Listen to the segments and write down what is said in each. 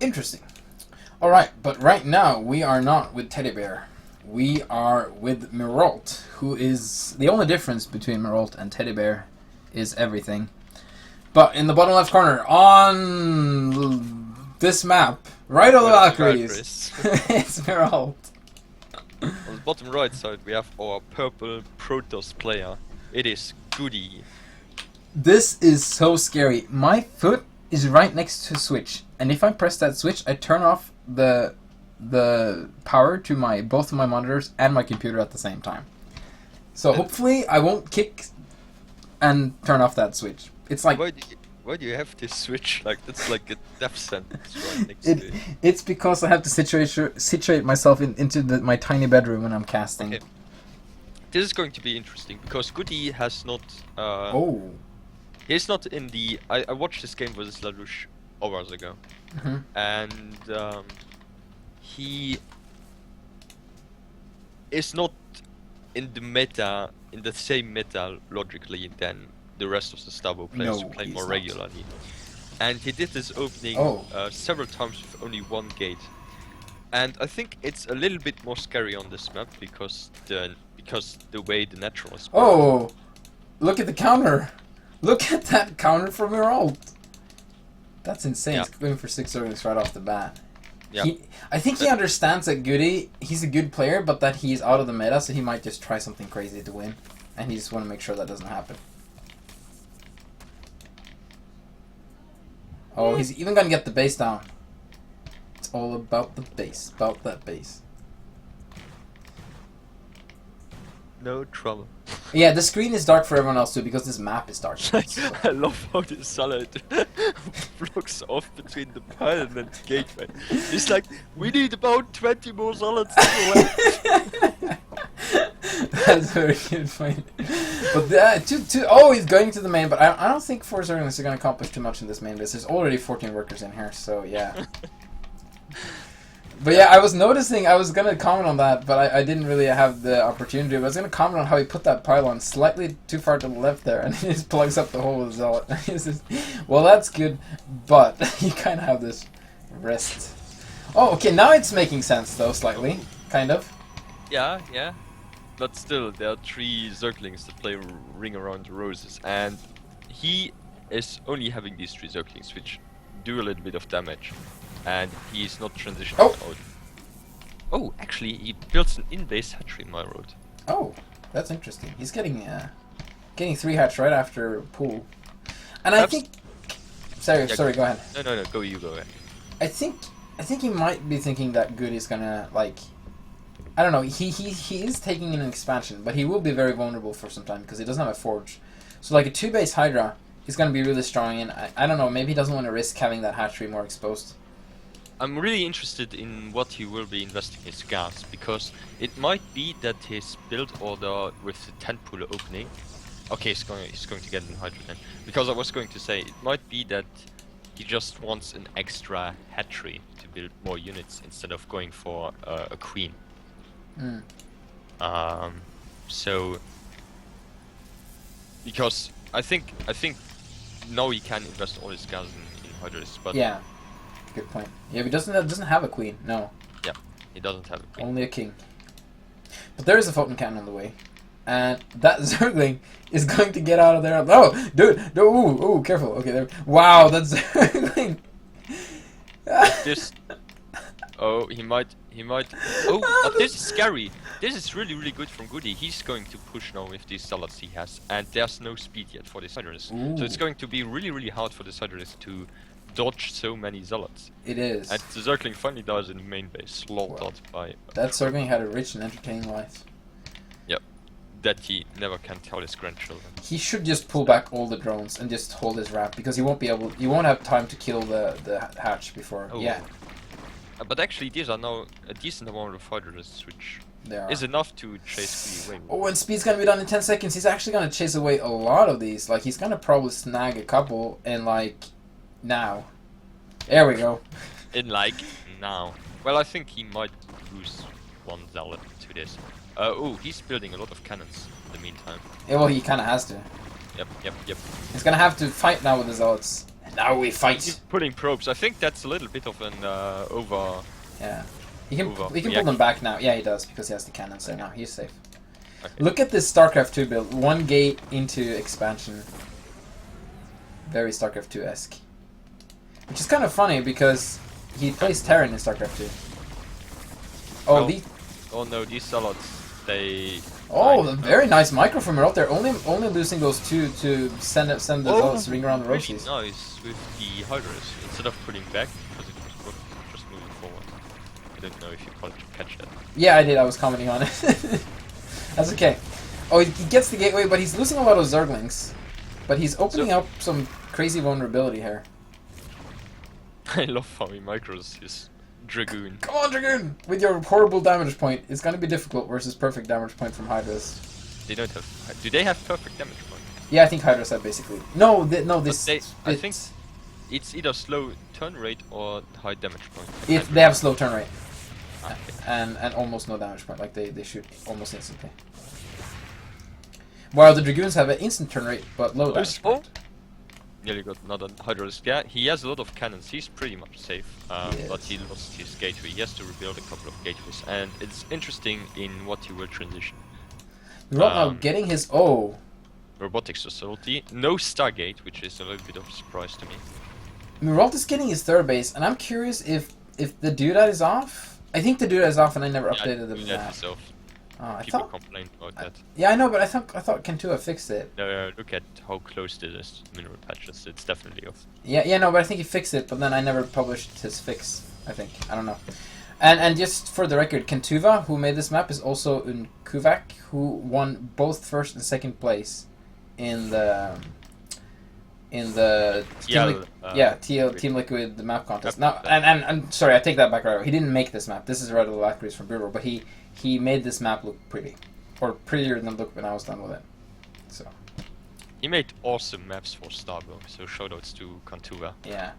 Interesting. Alright, but right now we are not with Teddy Bear. We are with Myrault, who is... The only difference between Myrault and Teddy Bear is everything. But in the bottom left corner, on this map, right on the Valkyries, it's Myrault. On the bottom right side we have our purple Protoss player. It is GoOdy. This is so scary. My foot is right next to a switch, and if I press that switch, I turn off the power to both of my monitors and my computer at the same time. So hopefully I won't kick and turn off that switch. It's like... Why do you have this switch? Like, that's like a death sentence right next to it. It's because I have to situate myself into my tiny bedroom when I'm casting. Okay. This is going to be interesting because GoOdy has not... He's not in the... I watched this game with Lalouche hours ago. And he is not in the same meta logically than the rest of the Starbow players who play more regularly. And he did this opening several times with only one gate. And I think it's a little bit more scary on this map because the way the natural is. Oh, look at the counter! Look at that counter from Myrault! That's insane. He's going for 6 zerglings right off the bat. Yeah. I think he understands that GoOdy, he's a good player, but that he's out of the meta, so he might just try something crazy to win. And he just want to make sure that doesn't happen. Oh, he's even gonna get the base down. It's all about the base, about that base. No trouble. Yeah, the screen is dark for everyone else too, because this map is dark. I love how the solid blocks off between the pile and the gateway. It's like, we need about 20 more solids to the left. That's a very good point. But oh, he's going to the main, but I don't think 4 zerglings are going to accomplish too much in this main base. There's already 14 workers in here, so yeah. But yeah, I was noticing, I was going to comment on that, but I didn't really have the opportunity. But I was going to comment on how he put that pylon slightly too far to the left there, and he just plugs up the hole with Zealot. Well, that's good, but you kind of have this rest. Oh, okay, now it's making sense, though, slightly. Kind of. Yeah, yeah. But still, there are 3 Zerglings that play Ring Around the Roses, and he is only having these 3 Zerglings, which do a little bit of damage, and he is not transitioning out. Oh, actually, he builds an in-base hatchery, Myrault. Oh, that's interesting. He's getting 3 hatch right after pool, and perhaps, I think. Sorry, go ahead. No, go ahead. I think he might be thinking that GoOdy's gonna like. I don't know, he is taking in an expansion, but he will be very vulnerable for some time because he doesn't have a forge. So like a 2-base Hydra is going to be really strong, and I don't know, maybe he doesn't want to risk having that hatchery more exposed. I'm really interested in what he will be investing his gas, because it might be that his build order with the 10 pool opening... Okay, he's going to get an Hydra then. Because I was going to say, it might be that he just wants an extra hatchery to build more units instead of going for a queen. So because I think now he can invest all his gas in Hydras, but yeah, good point. Yeah, he doesn't have a queen. No. Yeah, he doesn't have a queen. Only a king. But there is a photon cannon on the way, and that Zergling is going to get out of there. Oh, dude! Ooh, careful. Okay, there. Wow, that Zergling. This. Oh, he might. Oh, but this is scary. This is really good from GoOdy. He's going to push now with these salads he has, and there's no speed yet for the Hydras. So it's going to be really hard for the Hydras to dodge so many zealots. It is. And the Zergling finally dies in the main base, slaughtered by... That Zergling had a rich and entertaining life. Yep. That he never can tell his grandchildren. He should just pull back all the drones and just hold his wrap, because he won't have time to kill the hatch before. Oh. Yeah. But actually, these are now a decent amount of Hydras, which is enough to chase GoOdy away. Oh, and speed's gonna be done in 10 seconds. He's actually gonna chase away a lot of these. Like, he's gonna probably snag a couple, and like, now. There we go. Now. Well, I think he might lose 1 zealot to this. Oh, he's building a lot of cannons in the meantime. Yeah, well, he kinda has to. Yep. He's gonna have to fight now with the zealots. And now we fight. He's putting probes. I think that's a little bit of an over. Yeah. He can pull overreaction. them back now. Yeah, he does, because he has the cannons there now. He's safe. Okay. Look at this StarCraft 2 build. 1 gate into expansion. Very StarCraft 2-esque. Which is kind of funny, because he plays Terran in StarCraft 2. Oh, Oh. the... Oh no, these Zealots, they... Oh, died. very nice micro from Myrault. They're only losing those two to send the Zealots to ring around the really Ro8s. nice with the Hydras. Instead of putting back, because it was just moving forward. I don't know if you catch that. Yeah, I did. I was commenting on it. That's okay. Oh, he gets the gateway, but he's losing a lot of Zerglings. But he's opening up some crazy vulnerability here. I love how he micros his Dragoon. Come on, Dragoon! With your horrible damage point, it's gonna be difficult versus perfect damage point from Hydras. They don't have... Do they have perfect damage point? Yeah, I think Hydras have basically. No, this. I think it's either slow turn rate or high damage point. They have slow turn rate. Okay. And almost no damage point. Like they shoot almost instantly. While the Dragoons have an instant turn rate, but low damage point. Nearly got another Hydras. Yeah, he has a lot of cannons. He's pretty much safe. But he lost his gateway. He has to rebuild a couple of gateways. And it's interesting in what he will transition. Myrault now getting his Robotics facility. No Stargate, which is a little bit of a surprise to me. Myrault is getting his third base, and I'm curious if the doodad is off. I think the doodad is off, and I never updated the map. I People thought. complain about that. Yeah, I know, but I thought Kentua fixed it. No, look at how close it is to mineral patches. It's definitely off. Yeah, no, but I think he fixed it, but then I never published his fix. I think I don't know. And just for the record, Kentuva, who made this map, is also Unkuvak, who won both first and second place in the Team Liquid the map contest. Now, and sorry, I take that back right away. He didn't make this map. This is Red Alacri's from Bureau, but he made this map look pretty, or prettier than it looked when I was done with it. So he made awesome maps for Starbow. So shoutouts to Kantuva. Yeah.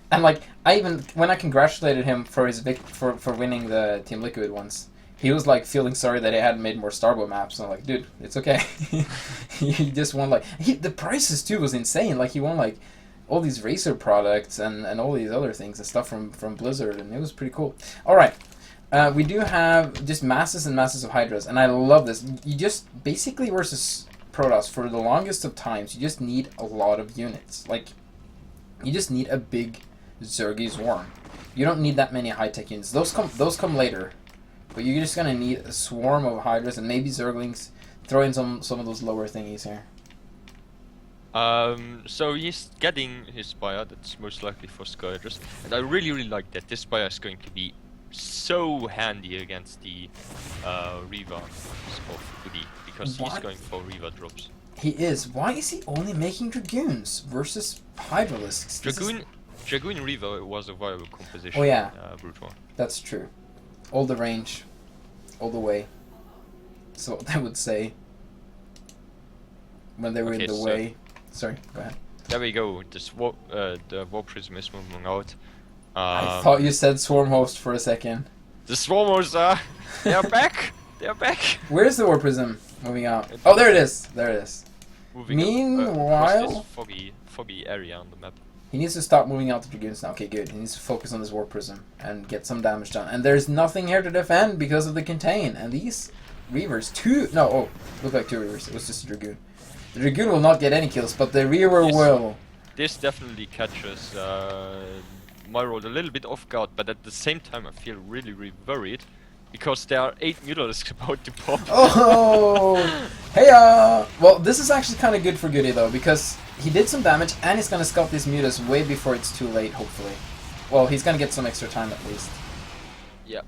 And like when I congratulated him for his for winning the Team Liquid once, he was like feeling sorry that he hadn't made more Starbow maps. And I'm like, dude, it's okay. He just won like the prices too was insane. Like he won like all these racer products and all these other things and stuff from Blizzard, and it was pretty cool. All right, we do have just masses and masses of Hydras, and I love this. You just basically versus Protoss for the longest of times, you just need a lot of units. Like you just need a big Zergy Swarm. You don't need that many high-tech units. Those come later. But you're just gonna need a swarm of Hydras and maybe Zerglings. Throw in some of those lower thingies here. So he's getting his Spire, that's most likely for Skyhydras. And I really like that. This Spire is going to be so handy against the Reaver of GoOdy, because he's going for Reaver drops. He is. Why is he only making Dragoons versus Hydralisks? Dragoon Reaver was a viable composition. Oh yeah, Brute War. That's true. All the range, all the way. So what I would say when they were in the way. Sorry, go ahead. There we go. The War Prism is moving out. I thought you said Swarm Host for a second. The Swarmers they are back. They are back. Where's the War Prism moving out? Oh, there it is. There it is. Moving Meanwhile, across this foggy area on the map. He needs to stop moving out the Dragoons now. Okay, good. He needs to focus on this War Prism and get some damage done. And there's nothing here to defend because of the Contain. And these Reavers, look like two Reavers. It was just a Dragoon. The Dragoon will not get any kills, but the Reaver will. This definitely catches Myrault a little bit off guard, but at the same time I feel really worried. Because there are 8 Mutalisks about to pop. Oh! Hey, well, this is actually kind of good for GoOdy, though, because he did some damage, and he's going to sculpt these Mutas way before it's too late, hopefully. Well, he's going to get some extra time, at least. Yep.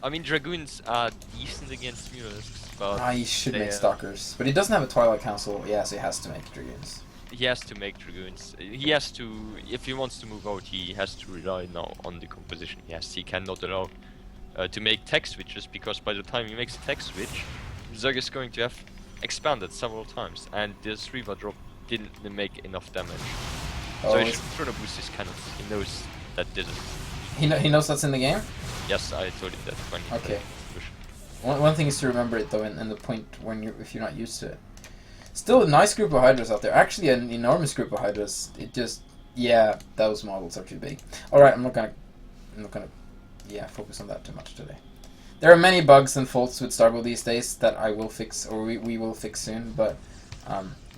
I mean, Dragoons are decent against Mutalisks, but... he should make Stalkers. But he doesn't have a Twilight Council, yeah, so he has to make Dragoons. He has to make Dragoons. He has to... If he wants to move out, he has to rely now on the composition. He cannot allow... to make tech switches, because by the time he makes a tech switch, Zerg is going to have expanded several times, and this Reaver drop didn't make enough damage. So he should try to boost his cannons. He knows that didn't. He knows that's in the game? Yes, I told him that when he okay. One thing is to remember it though, in the point when if you're not used to it. Still a nice group of Hydras out there. Actually, an enormous group of Hydras. It just Yeah, those models are too big. Alright, I'm not gonna, yeah, focus on that too much today. There are many bugs and faults with Starbow these days that I will fix, or we will fix soon, but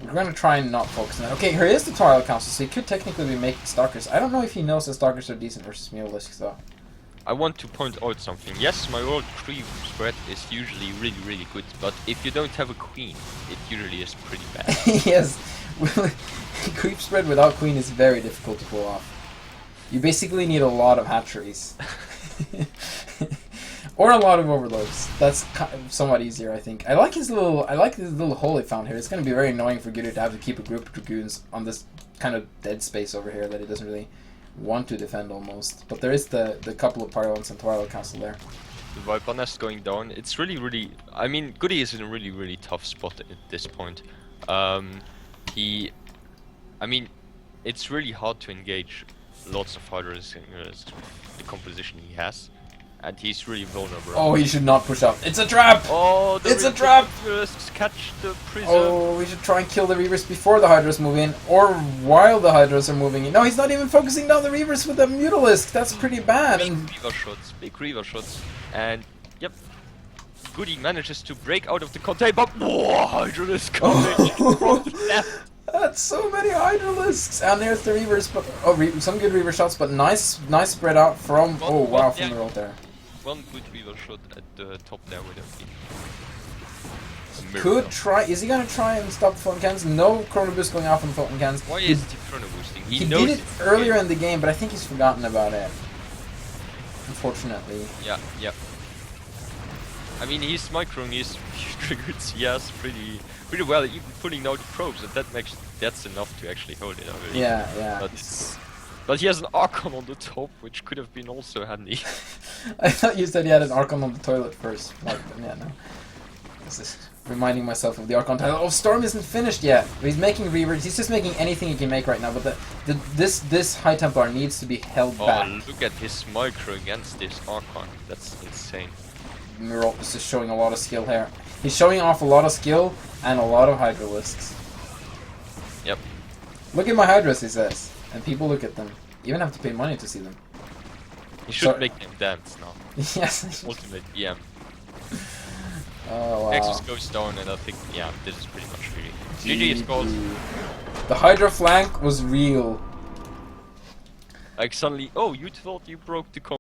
we're gonna try and not focus on that. Okay, here is the Twilight Council, so he could technically be making Stalkers. I don't know if he knows that Stalkers are decent versus Mulisks, though. I want to point out something. Yes, my old creep spread is usually really good, but if you don't have a queen, it usually is pretty bad. Yes, creep spread without queen is very difficult to pull off. You basically need a lot of hatcheries. Or a lot of overloads. That's somewhat easier, I think. I like his little hole he found here. It's going to be very annoying for GoOdy to have to keep a group of dragoons on this kind of dead space over here that he doesn't really want to defend almost. But there is the couple of Pylons and Twilight Castle there. The Viper Nest going down. It's really. I mean, GoOdy is in a really tough spot at this point. I mean, it's really hard to engage lots of fighters in the composition he has. And he's really vulnerable. Oh, he should not push up. It's a trap! Oh, it's a trap! Catch the prison. Oh, we should try and kill the Reavers before the Hydras move in, or while the Hydras are moving in. No, he's not even focusing down the Reavers with the Mutalisk. That's pretty bad. Big Reaver shots, and yep, GoOdy manages to break out of the contain, but more Hydralisk coming from the left. That's so many Hydralisks, and there's the Reavers. But some good Reaver shots, but nice spread out from. Oh wow, from the road there. One good Reaver shot at the top there with a Could try. Is he gonna try and stop the Photon Cannons? No Chrono Boost going off on the Photon Cannons. Why is he Chrono Boosting? He did it earlier in the game, but I think he's forgotten about it. Unfortunately. Yeah. I mean, he's microing his triggered CS pretty well, even putting out the probes, and that's enough to actually hold it. Already. Yeah. But he has an Archon on the top, which could have been also handy. I thought you said he had an Archon on the toilet first. Like, yeah, no. This is reminding myself of the Archon title. Oh, Storm isn't finished yet. He's making Reavers. He's just making anything he can make right now. But this High Templar needs to be held back. Oh, look at his micro against this Archon. That's insane. Myrault is just showing a lot of skill here. He's showing off a lot of skill and a lot of Hydralisks. Yep. Look at my Hydras, he says. And people look at them. You even have to pay money to see them. You should make them dance now. Yes. Ultimate EM. Oh wow. Nexus goes down, and I think, yeah, this is pretty much really. GG is called. The Hydra flank was real. Like suddenly, oh, you thought you broke the